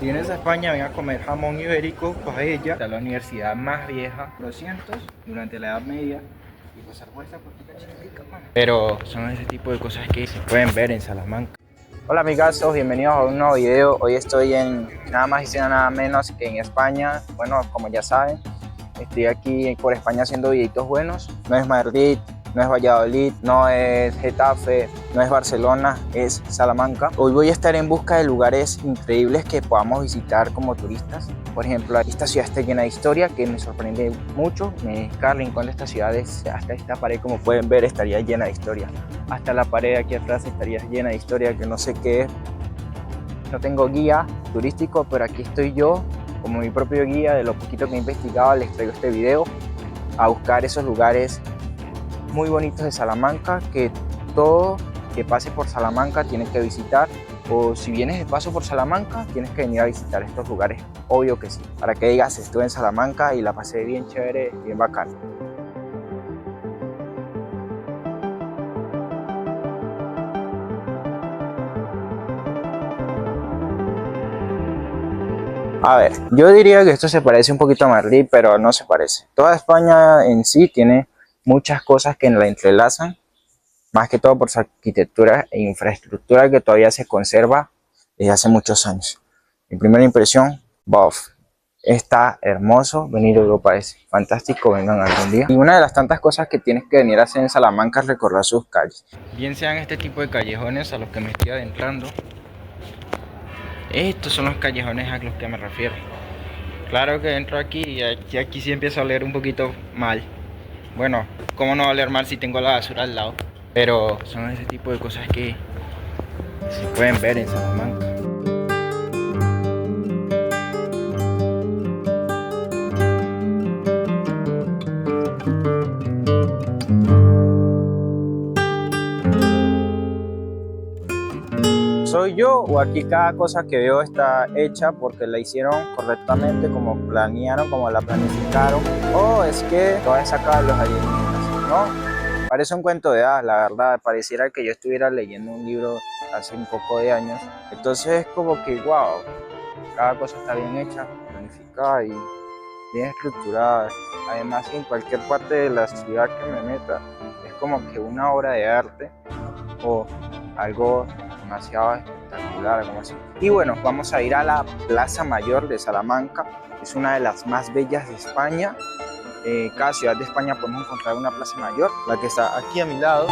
Si vienes a España, ven a comer jamón ibérico, paella, está la universidad más vieja, 200, durante la Edad Media, y pasar por esta puertica chiquitica, mano. Pero son ese tipo de cosas que se pueden ver en Salamanca. Hola amigazos, bienvenidos a un nuevo video. Hoy estoy en nada más y nada menos que en España. Bueno, como ya saben, estoy aquí por España haciendo videitos buenos. No es Madrid, no es Valladolid, no es Getafe, no es Barcelona, es Salamanca. Hoy voy a estar en busca de lugares increíbles que podamos visitar como turistas. Por ejemplo, esta ciudad está llena de historia, que me sorprende mucho. Cada rincón de esta ciudad, hasta esta pared, como pueden ver, estaría llena de historia. Hasta la pared aquí atrás estaría llena de historia, que no sé qué es. No tengo guía turístico, pero aquí estoy yo, como mi propio guía. De lo poquito que he investigado, les traigo este video a buscar esos lugares muy bonitos de Salamanca, que todo que pase por Salamanca tienes que visitar, o si vienes de paso por Salamanca tienes que venir a visitar estos lugares, obvio que sí, para que digas estuve en Salamanca y la pasé bien chévere, bien bacán. A ver, yo diría que esto se parece un poquito a Madrid, pero no se parece. Toda España en sí tiene muchas cosas que la entrelazan, más que todo por su arquitectura e infraestructura que todavía se conserva desde hace muchos años. Mi primera impresión, bof, está hermoso. Venir a Europa es fantástico, vengan algún día. Y una de las tantas cosas que tienes que venir a hacer en Salamanca es recorrer sus calles. Bien sean este tipo de callejones a los que me estoy adentrando. Estos son los callejones a los que me refiero. Claro que entro aquí y aquí sí empieza a oler un poquito mal. Bueno, ¿cómo no va a oler mal si tengo la basura al lado? Pero son ese tipo de cosas que se pueden ver en Salamanca. ¿Soy yo o aquí cada cosa que veo está hecha porque la hicieron correctamente, como planearon, como la planificaron? ¿O es que lo han sacado los alienígenas? ¿No? Parece un cuento de hadas, la verdad. Pareciera que yo estuviera leyendo un libro hace un poco de años. Entonces es como que, wow, cada cosa está bien hecha, planificada y bien estructurada. Además, en cualquier parte de la ciudad que me meta, es como que una obra de arte o algo demasiado espectacular, como así. Y bueno, vamos a ir a la Plaza Mayor de Salamanca. Es una de las más bellas de España. Cada ciudad de España podemos encontrar una plaza mayor, la que está aquí a mi lado.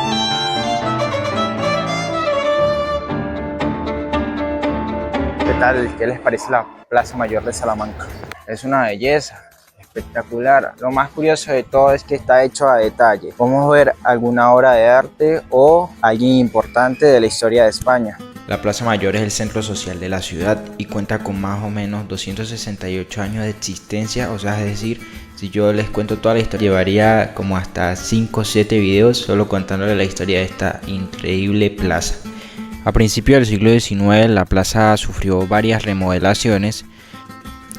¿Qué tal? ¿Qué les parece la Plaza Mayor de Salamanca? Es una belleza, espectacular. Lo más curioso de todo es que está hecho a detalle. Podemos ver alguna obra de arte o alguien importante de la historia de España. La Plaza Mayor es el centro social de la ciudad y cuenta con más o menos 268 años de existencia, o sea, es decir, si yo les cuento toda la historia, llevaría como hasta 5 o 7 videos solo contándole la historia de esta increíble plaza. A principios del siglo XIX la plaza sufrió varias remodelaciones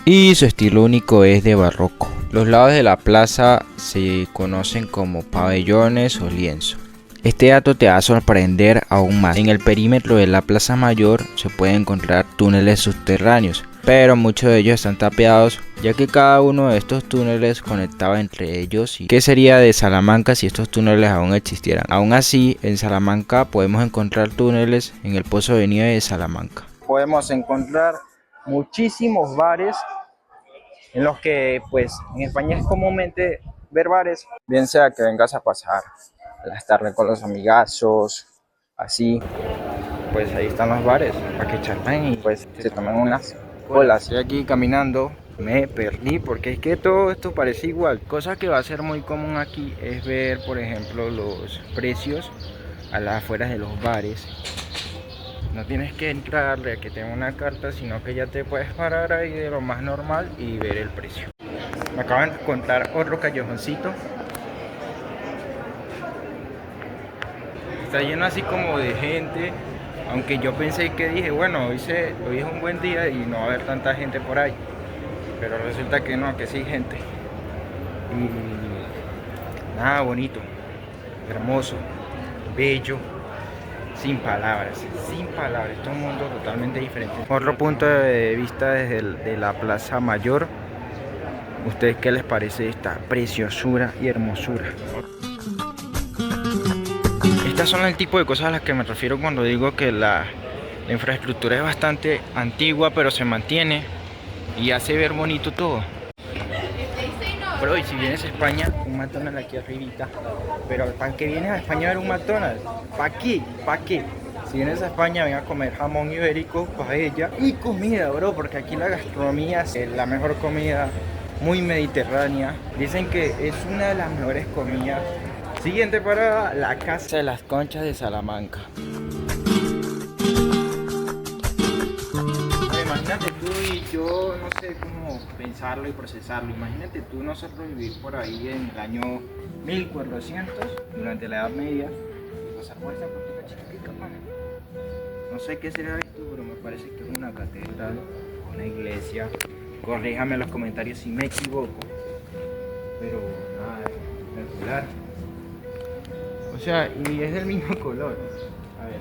y su estilo único es de barroco. Los lados de la plaza se conocen como pabellones o lienzo. Este dato te va a sorprender aún más. En el perímetro de la Plaza Mayor se pueden encontrar túneles subterráneos, pero muchos de ellos están tapiados, ya que cada uno de estos túneles conectaba entre ellos. ¿Y qué sería de Salamanca si estos túneles aún existieran? Aún así, en Salamanca podemos encontrar túneles en el Pozo de Nieve de Salamanca. Podemos encontrar muchísimos bares en los que, pues, en España es comúnmente ver bares, bien sea que vengas a pasar a las tardes con los amigazos, así, pues ahí están los bares para que charlen y pues se tomen unas colas. Estoy aquí caminando, me perdí porque es que todo esto parece igual. Cosa que va a ser muy común aquí es ver, por ejemplo, los precios a las afueras de los bares. No tienes que entrarle a que tenga una carta, sino que ya te puedes parar ahí de lo más normal y ver el precio. Me acaban de encontrar otro callejoncito. Está lleno así como de gente, aunque yo pensé que dije, bueno, hoy es un buen día y no va a haber tanta gente por ahí, pero resulta que no, que sí hay gente. Y nada, bonito, hermoso, bello, sin palabras, sin palabras. Esto es un mundo totalmente diferente. Otro punto de vista desde de la Plaza Mayor. ¿Ustedes qué les parece esta preciosura y hermosura? Estas son el tipo de cosas a las que me refiero cuando digo que la infraestructura es bastante antigua, pero se mantiene y hace ver bonito todo. Pero y si vienes a España, un McDonald's aquí arribita. Pero ¿para qué vienes a España a ver un McDonald's? ¿Para qué? ¿Para qué? Si vienes a España, ven a comer jamón ibérico, paella y comida, bro. Porque aquí la gastronomía es la mejor comida, muy mediterránea. Dicen que es una de las mejores comidas. Siguiente parada, la Casa de las Conchas de Salamanca. Imagínate tú y yo, no sé cómo pensarlo y procesarlo. Imagínate tú nosotros vivir por ahí en el año 1400, durante la Edad Media, y pasar por esta puerta chiquitica, mano. No sé qué será esto, pero me parece que es una catedral, una iglesia. Corríjame en los comentarios si me equivoco. Pero nada, espectacular. O sea, y es del mismo color. A ver,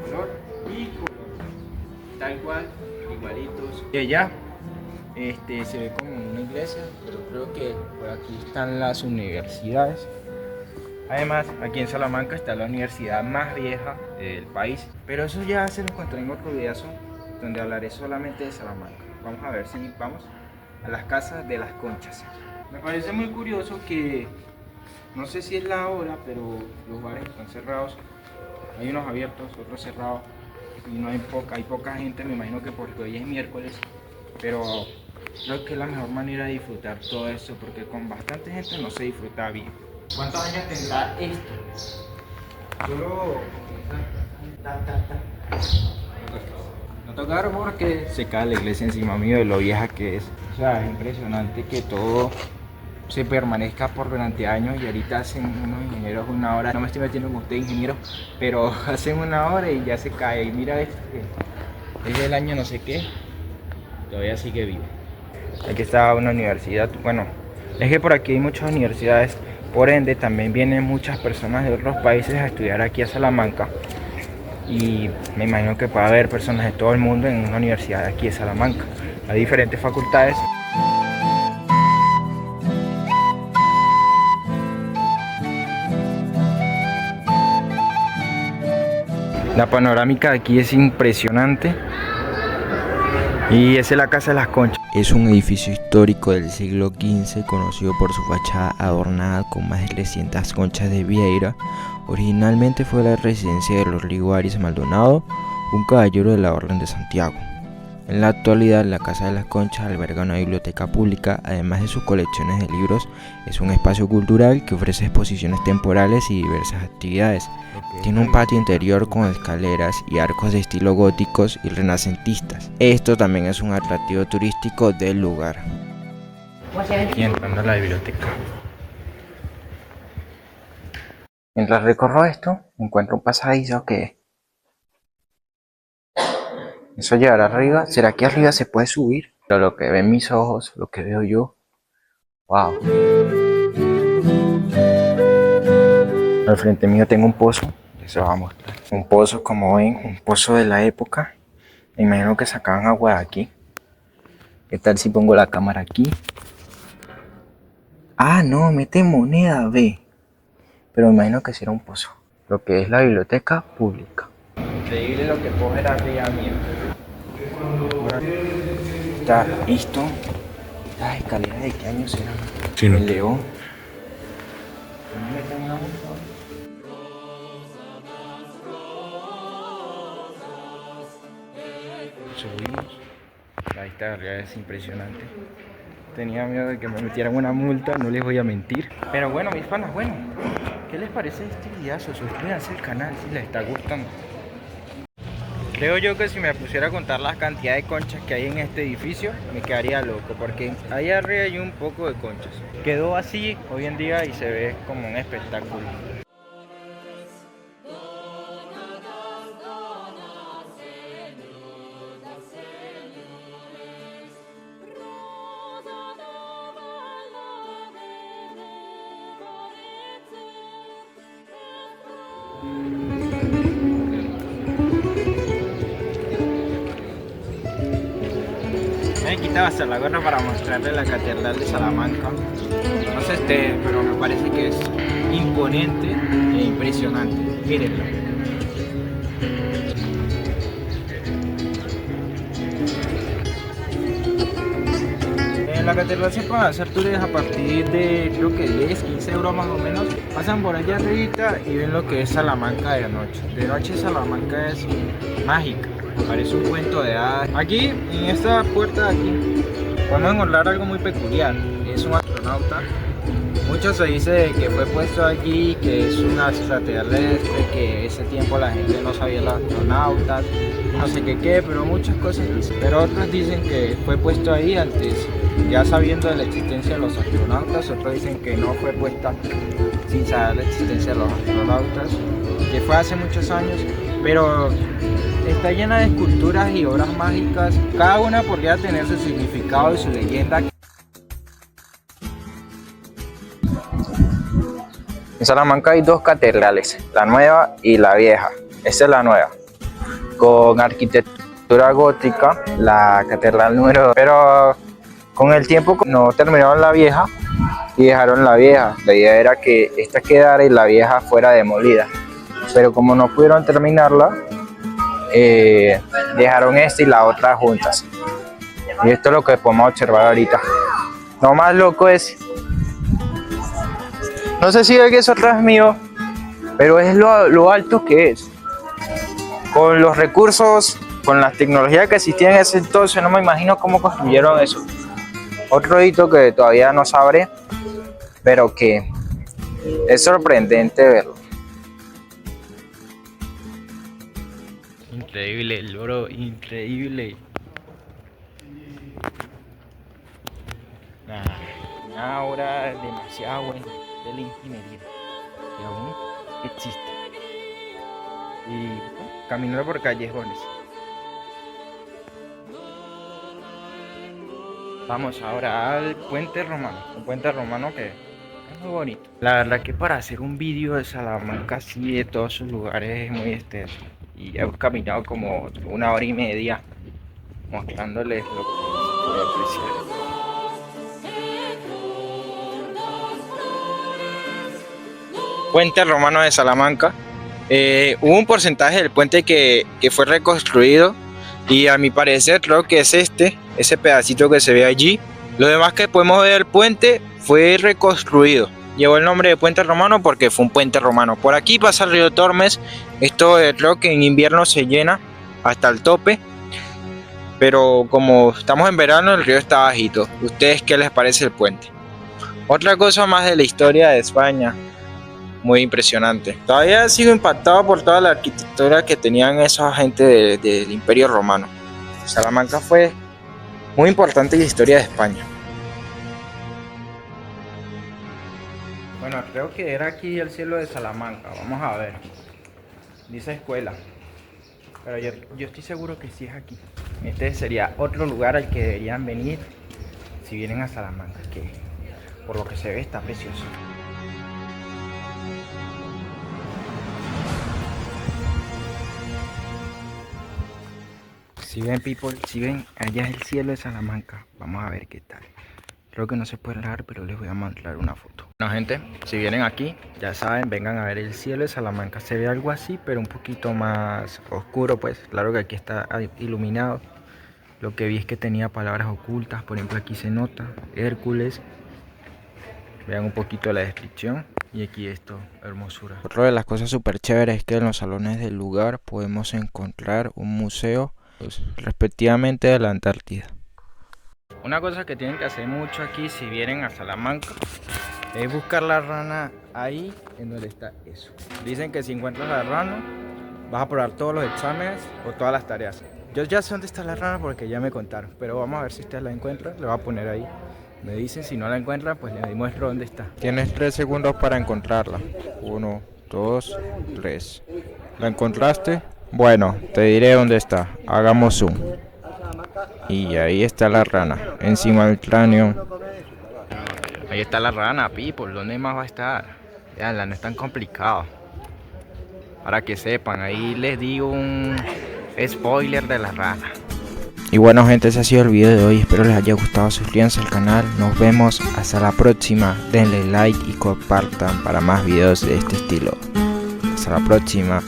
color y color. Tal cual, igualitos. Y allá se ve como una iglesia, pero creo que por aquí están las universidades. Además, aquí en Salamanca está la universidad más vieja del país. Pero eso ya se lo encontré en otro videazo donde hablaré solamente de Salamanca. Vamos a ver si vamos a las casas de las Conchas. Me parece muy curioso que, no sé si es la hora, pero los bares están cerrados. Hay unos abiertos, otros cerrados. Y no hay poca gente, me imagino que porque hoy es miércoles. Pero creo que es la mejor manera de disfrutar todo esto, porque con bastante gente no se disfruta bien. ¿Cuántos años tendrá esto? Solo... No tocar porque se cae la iglesia encima mío de lo vieja que es. O sea, es impresionante que todo se permanezca por durante años y ahorita hacen unos ingenieros una hora, no me estoy metiendo con usted ingeniero, pero hacen una hora y ya se cae. Y mira esto que es del año no sé qué, todavía sigue vivo. Aquí está una universidad, bueno, es que por aquí hay muchas universidades, por ende también vienen muchas personas de otros países a estudiar aquí a Salamanca. Y me imagino que puede haber personas de todo el mundo en una universidad aquí de Salamanca. Hay diferentes facultades. La panorámica de aquí es impresionante. Y esa es la Casa de las Conchas. Es un edificio histórico del siglo XV conocido por su fachada adornada con más de 300 conchas de vieira. Originalmente fue la residencia de los Liguaris Maldonado, un caballero de la Orden de Santiago. En la actualidad, la Casa de las Conchas alberga una biblioteca pública, además de sus colecciones de libros. Es un espacio cultural que ofrece exposiciones temporales y diversas actividades. Tiene un patio interior con escaleras y arcos de estilo góticos y renacentistas. Esto también es un atractivo turístico del lugar. Aquí entrando a la biblioteca. Mientras recorro esto, encuentro un pasadizo que... Eso llegará arriba. ¿Será que arriba se puede subir? Pero lo que ven mis ojos, lo que veo yo... ¡Wow! Al frente mío tengo un pozo. Eso va a mostrar. Un pozo, como ven, un pozo de la época. Me imagino que sacaban agua de aquí. ¿Qué tal si pongo la cámara aquí? Ah, no, mete moneda, ve. Pero me imagino que sí era un pozo. Lo que es la biblioteca pública. Increíble lo que coge la ría mía. Está listo. Estas escaleras de qué año serán. Sí, no. El León. ¿No me tengo una multa? Subimos. La vista de arriba es impresionante. Tenía miedo de que me metieran una multa, no les voy a mentir. Pero bueno, mis panas, bueno, ¿qué les parece este videazo? Suscríbanse al canal si les está gustando. Creo yo que si me pusiera a contar las cantidades de conchas que hay en este edificio, me quedaría loco, porque allá arriba hay un poco de conchas. Quedó así hoy en día y se ve como un espectáculo. me he quitado hasta la gorra para mostrarle la catedral de Salamanca. No sé ustedes, pero me parece que es imponente e impresionante. Mírenlo. En la catedral se pueden hacer tours a partir de creo que 10, 15 euros más o menos. Pasan por allá arribita y ven lo que es Salamanca de noche. De noche Salamanca es mágica, parece un cuento de hadas. Aquí, en esta puerta de aquí, podemos encontrar algo muy peculiar. Es un astronauta. Mucho se dice que fue puesto allí, que es un extraterrestre, que ese tiempo la gente no sabía los astronautas, no sé qué, pero muchas cosas dicen. Pero otros dicen que fue puesto ahí antes, ya sabiendo de la existencia de los astronautas. Otros dicen que no fue puesta sin saber la existencia de los astronautas, que fue hace muchos años, pero está llena de esculturas y obras mágicas. Cada una podría tener su significado y su leyenda. En Salamanca hay dos catedrales, la nueva y la vieja. Esta es la nueva, con arquitectura gótica, la catedral número 2. Pero con el tiempo no terminaron la vieja y dejaron la vieja. La idea era que esta quedara y la vieja fuera demolida. Pero como no pudieron terminarla, dejaron esta y la otra juntas. Y esto es lo que podemos observar ahorita. Lo más loco es, no sé si ve que eso atrás es mío, pero es lo alto que es. Con los recursos, con las tecnologías que existían en ese entonces, no me imagino cómo construyeron eso. Otro hito que todavía no sabré, pero que es sorprendente verlo. Increíble, el oro, increíble. Una obra demasiado buena de la ingeniería que aún existe. Y caminar por callejones. Vamos ahora al puente romano, un puente romano que es muy bonito. La verdad que para hacer un vídeo de Salamanca así de todos sus lugares es muy extenso. Y hemos caminado como 1 hora y media mostrándoles lo que se puede apreciar. Puente romano de Salamanca. Hubo un porcentaje del puente que fue reconstruido y a mi parecer creo que es ese pedacito que se ve allí. Lo demás que podemos ver del puente fue reconstruido. Llevó el nombre de puente romano porque fue un puente romano. Por aquí pasa el río Tormes. Esto creo que en invierno se llena hasta el tope. Pero como estamos en verano, el río está bajito. ¿Ustedes qué les parece el puente? Otra cosa más de la historia de España. Muy impresionante. Todavía sigo impactado por toda la arquitectura que tenían esa gente del Imperio Romano. Salamanca fue muy importante en la historia de España. Bueno, creo que era aquí el cielo de Salamanca. Vamos a ver. Dice escuela. Pero yo estoy seguro que sí es aquí. Este sería otro lugar al que deberían venir si vienen a Salamanca, que por lo que se ve está precioso. Si ven, people, si ven, allá es el cielo de Salamanca. Vamos a ver qué tal. Creo que no se puede grabar, pero les voy a mostrar una foto. Bueno, gente, si vienen aquí, ya saben, vengan a ver el cielo de Salamanca. Se ve algo así, pero un poquito más oscuro, pues. Claro que aquí está iluminado. Lo que vi es que tenía palabras ocultas. Por ejemplo, aquí se nota Hércules. Vean un poquito la descripción. Y aquí esto, hermosura. Otra de las cosas súper chéveres es que en los salones del lugar podemos encontrar un museo, pues, respectivamente de la Antártida. Una cosa que tienen que hacer mucho aquí si vienen a Salamanca es buscar la rana ahí en donde está eso. Dicen que si encuentras la rana vas a aprobar todos los exámenes o todas las tareas. Yo ya sé dónde está la rana porque ya me contaron, pero vamos a ver si ustedes la encuentran. Le voy a poner ahí. Me dicen, si no la encuentran, pues les muestro dónde está. Tienes 3 segundos para encontrarla. 1, 2, 3. ¿La encontraste? Bueno, te diré dónde está. Hagamos zoom. Y ahí está la rana, encima del cráneo. Ahí está la rana, people. ¿Dónde más va a estar? Veanla, no es tan complicado. Para que sepan, ahí les digo un spoiler de la rana. Y bueno gente, ese ha sido el video de hoy, espero les haya gustado, suscríbanse al canal, nos vemos hasta la próxima, denle like y compartan para más videos de este estilo. Hasta la próxima.